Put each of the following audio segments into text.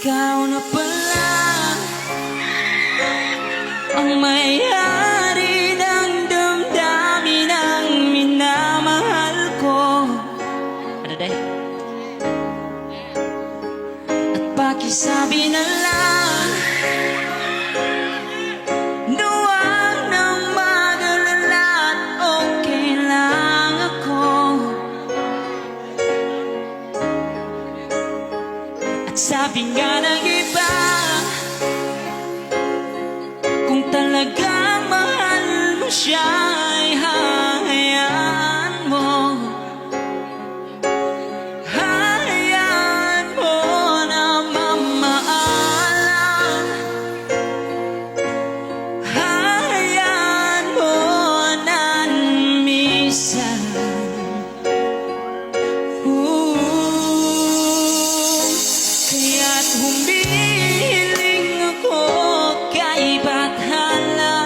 Ikaw na pala ang may-ari ng damdamin ng minamahal ko. Ano day? At pakisabi na lang na huwag nang mag-alala at okay lang ako. At sabi nga ng iba, kung talagang mahal mo siya ay hahayaan mo. Hahayaan mo na mamaalam. Hahayaan mo na minsan. Kaya't humihiling ako kay Bathala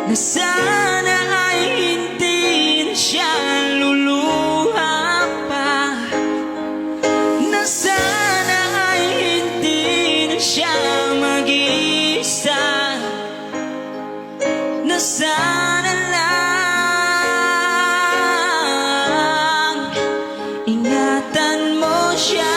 na sana ay hindi na siya luluha pa, na sana ay hindi na siya mag-iisa, na sana lang ingatan mo siya.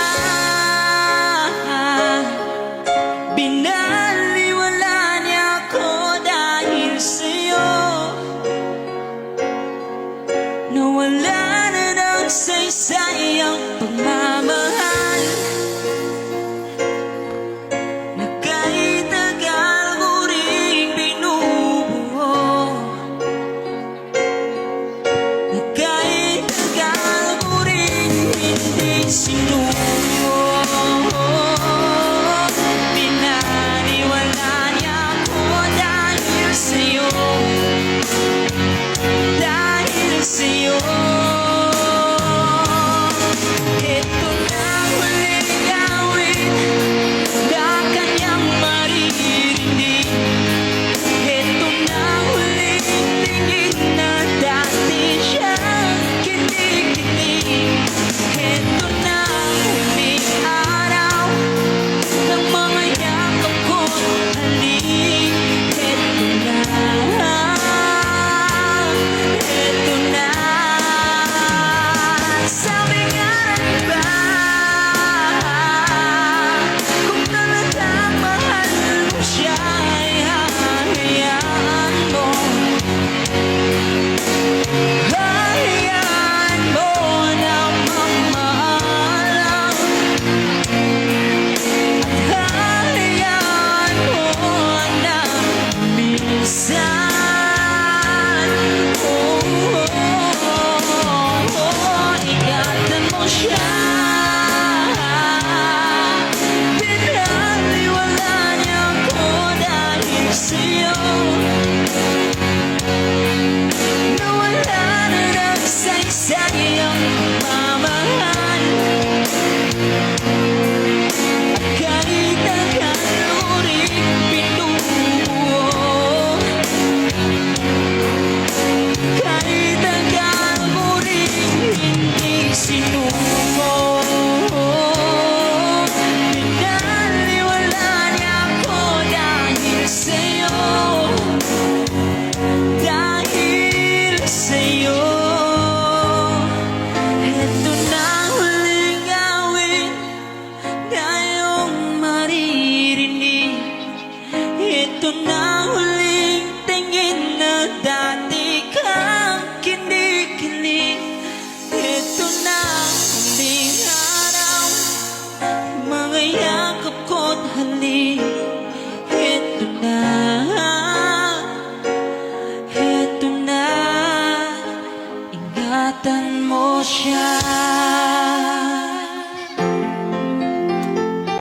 Binaliwala niya ako dahil sa'yo. Nawala na ng saysay ang pagmamahal na kahit tagal ko rin binubuo, na kahit tagal ko rin hindi sinuo. Binaliwala niya ako dahil sa'yo, dahil sa'yo. Ito na huling gawin na kanyang maririnig. Ito na huling tingin na dati siyang kinikilig. Ito na huling araw ng mga yakap ko't halik. Ito na, ito na. Sabi nga ng iba, kung talagang mahal mo siya ay hahayaan mo. Hahayaan mo na mamaalam. At hahayaan mo na minsan. Ingatan mo siya. Binaliwala niya ako dahil sa'yo. Nawala na ng saysay ang pagmamahal. At kahit tagal ko rin binubuo, kahit tagal ko rin hindi sinuko. Binaliwala niya ako dahil sa'yo, dahil sa'yo. Ito na huling gawin na iyong maririnig. Ito na huling tingin na dati kang kinikilig. Ito na huling araw, mga yakap ko't halik. Ito na, ingatan mo siya.